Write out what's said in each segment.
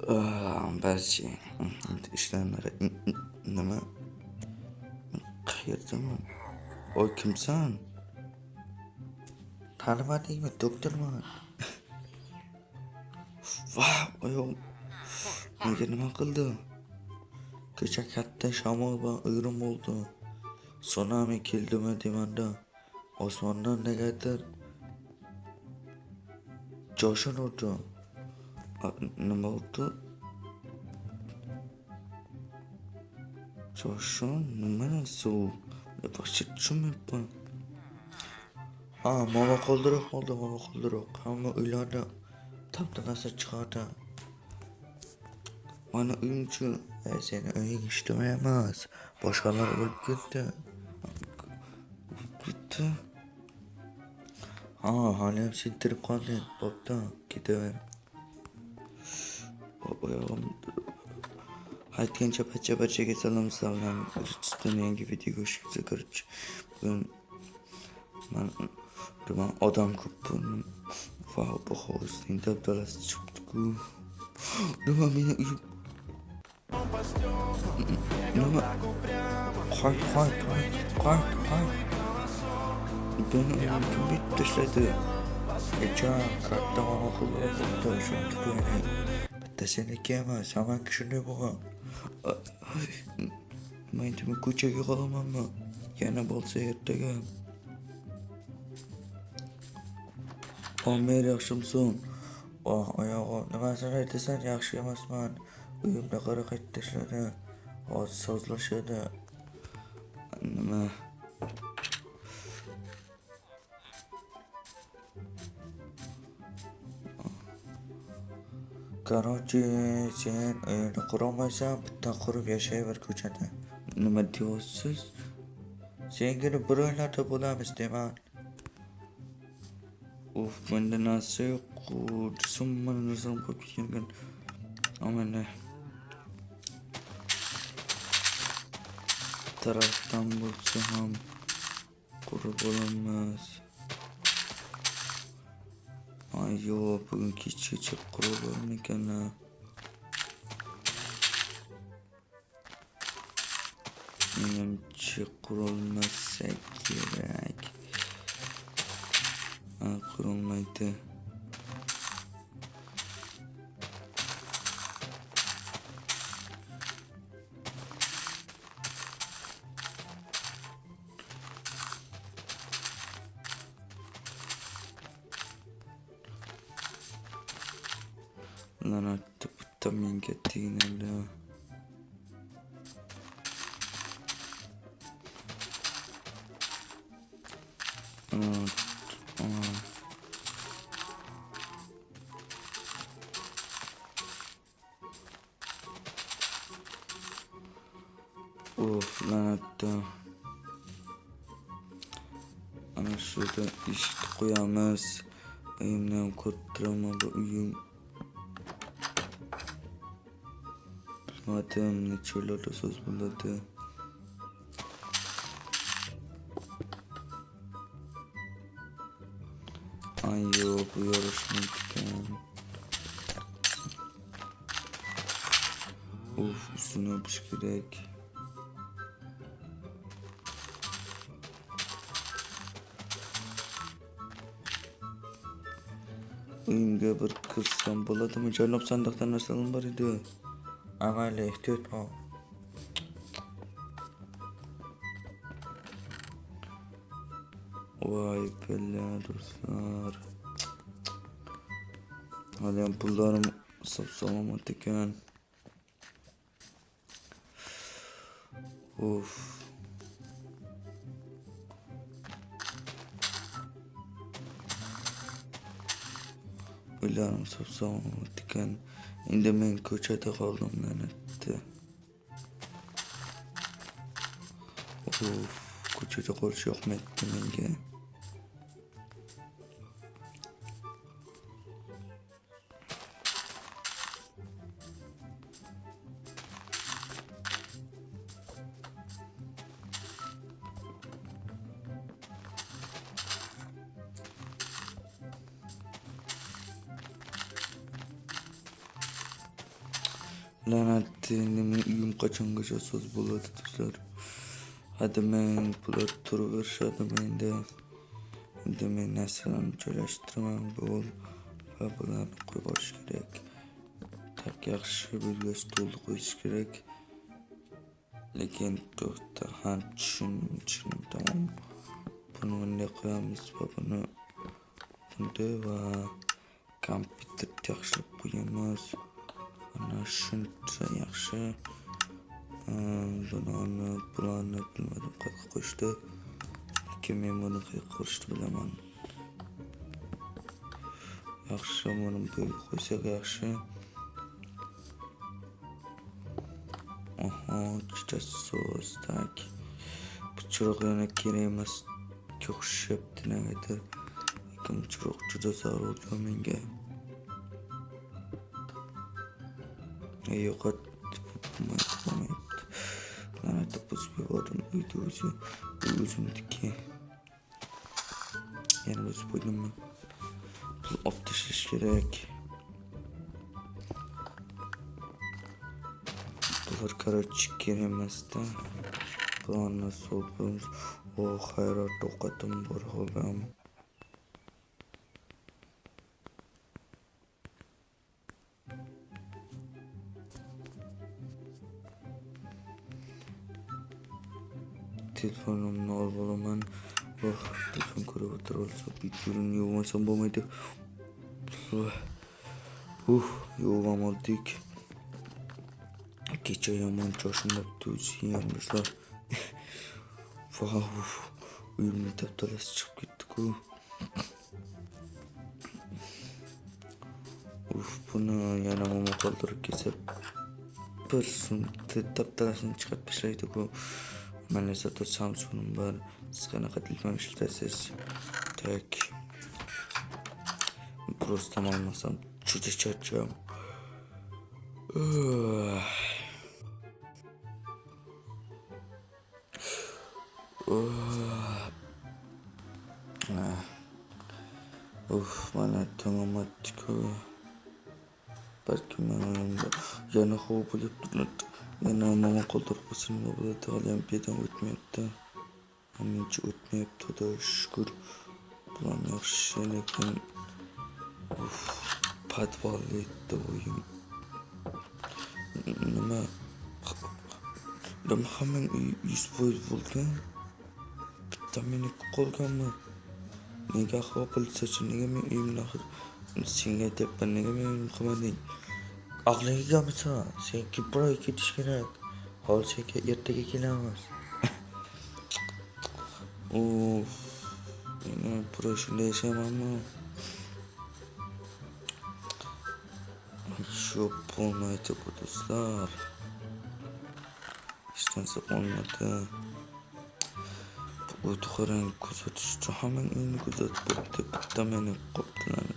Barcha ishlarni nima qayerdaman? Oy, kimsan? Tanimadingmi? Doktorman. Vau, oyog'im nega nima qildi? Kecha katta shamol bilan o'yrim bo'ldi. Tsunami keldimi demanda osmondan negadir joshin urdi. Nima oldu? Joshin nima suv? Boshqa tushunmayapman. Mama qoldiroq oldi, mama qoldiroq. Hamma uylarda taptanasi chiqardi. Mana uyimchi, seni uying ijtimoiy emas. Boshqalar o'lib ketdi. Hali ham sintirib qolding. Bo'pti, ketaver. Oyog'im aytgancha pacha-pachaga salom. Ustun yangi videoga xush kelibsiz. Bugun odam ko'p. Vau, bu hovuzning dabdalasi chiqdi-ku. Nima meni uyim? Nima? Qo'y. Beni uyimga bitib tashladi. Kecha katta mama qildi, shuni tutmayman. Bitta seniki emas, hammaga shunday bo'lgan. Men nima ko'chaga qolamanmi? Yana bo'lsa ertaga. Mer yaxshimsan? Oyog'im nimasini aytasan, yaxshi emasman. Uyimda qara qaytib tashladi. Hozir sozlashadi. Nima? Qarochi, sen uyini qurolmaysan, bitta qurib yashayver ko'chada. Nima deyapsiz? Sengini bir oylarda bo'lamiz deyman. Menda narsa yo'q. Mana narsam qo'yib ketgan. Amana. Tarafdan bo'lsa ham qurib bo'lmas. Yo'q, bugun kechgacha qurib bo'lmagan. Menimcha qurolmasa kerak. Qurolmaydi. Lanatli bitta menga tegnadi. Lanatli. Ana shurada eshik qo'yamiz. Uyimni ham ko'rtiraman bu uyim. Madem neçelerle söz buladı. Yok, bu yarışmayken. Üstüne yapış gerek. Uyumga bir kirsam bo'ladimi? Joylab sandiqdan narsalar bor edi. Amayli ehtiyot bo'l. Voy bella do'stlar. Hali ham pullarim salomat ekan. Pullarim salomat ekan. Endi men ko'chada qoldim lanatda. Ko'chada qolish yoqmayapti menga. La'natli nima uyim qachongacha so'z bo'ladi do'stlar. Hademang bular turaverishadi menda. Endi men narsalarni joylashtiraman va bularni qo'yib yuborish kerak. Tak yaxshi bo'lgach to'ldi qo'yish kerak. Lekin to'xta, tushundim tamom. Buni bunday qo'yamiz va buni bunday va kompyuterni yaxshilab qo'yamiz. Ana shuncha yaxshi. Bularni bilmadim qayerga qo'yishdi. Lekin men buni qayerga qo'yishni bilaman. Yaxshi, buni bu yerga qo'ysak yaxshi. Juda so'z tak. Bu chiroq yana kerak emas. O'xshabdi negadir. Lekin chiroq juda zarur menga. Yo'qotib bo'lmayapti. La'natli buzib yubordim uyda o'zimniki. Yana buzib qo'ydimmi? Olib tashlash kerak. Bular короче kerak emasda. Bularni solib xayrat ovqatim bor holam. Telefonimni olib olaman. Telefon ko'rib o'tirib olsa videoni yuvmasam bo'lmaydi. Yuvib oldik. Kecha yomon choshimabdi o'ziyam do'stlar. Uyimni taptalasi chiqib ketdi-ku. Buni yana momo qoldirib kelsa bir so'mda taptalasini chiqarib tashlaydi-ku. Mana zato Samsung'im bor. Siz qanaqa telefon ishlatasiz? Tak. Просто olmasam juda charcham. Mana tamomotku. Balki men yana havo bo'lib turibdi. Yana momo qoldirib qo'ysin nima bo'ladi? Olimpiyadan o'tmayapti. Menimcha o'tmayapti, xudo shukr. Bular yaxshi, lekin podvalli etdi o'yin. Nima hammang 100% bo'lgan. Bitta meni qolganmi? Nega havo politsiyachi, nega men uyimni senga aytyapman, nega men uyimni qilmading? Aqliga kelmasa, senga biroy ketish kerak. Hozir senga ertaga kelamiz. Meni biroy shunday yashaymanmi? Shu bo'lmaydi bu do'stlar. Hech narsa bo'lmadi. O'tib qarang, kuzatish uchun hammang uyni kuzatib bo'pti. Bitta meni qopdilar.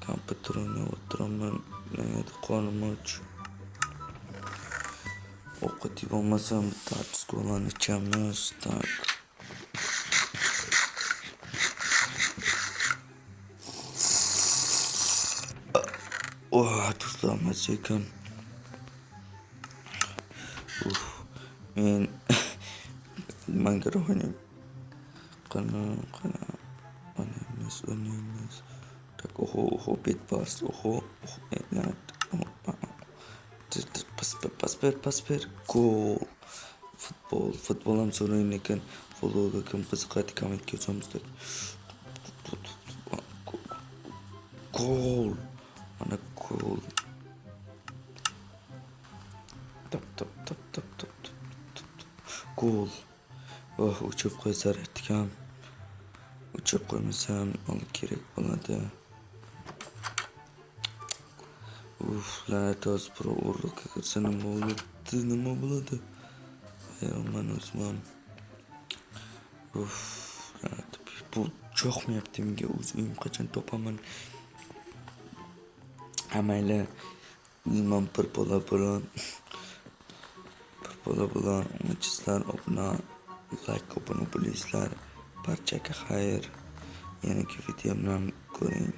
Kompyuterimni o'tiraman. Nega qonim och. Ovqat yeb olmasam tatskolarni ichamiz. Tak. Do'stlar, masakan. Men manga ro'yini qana o'ynaymiz. Tak bet pas. Pas. Gol. Futbol ham so'rayman ekan. Futbolga kim qiziqadi, kommentga yozamiz. Gol. Mana gol. Tap. Gol. Uchib qo'ysar ekan. Uchib qo'ymasam kerak bo'ladi. La'nat o'z pro urlik qilsa nima bo'ladi? Men o'zim. Bu cho'qmayapti menga, o'zim qachon topaman. Amayla bilmem bir bola umidchizlar, obuna like obuna bo'linglar. Barchaga xayr. Yangi videomdan ko'ring.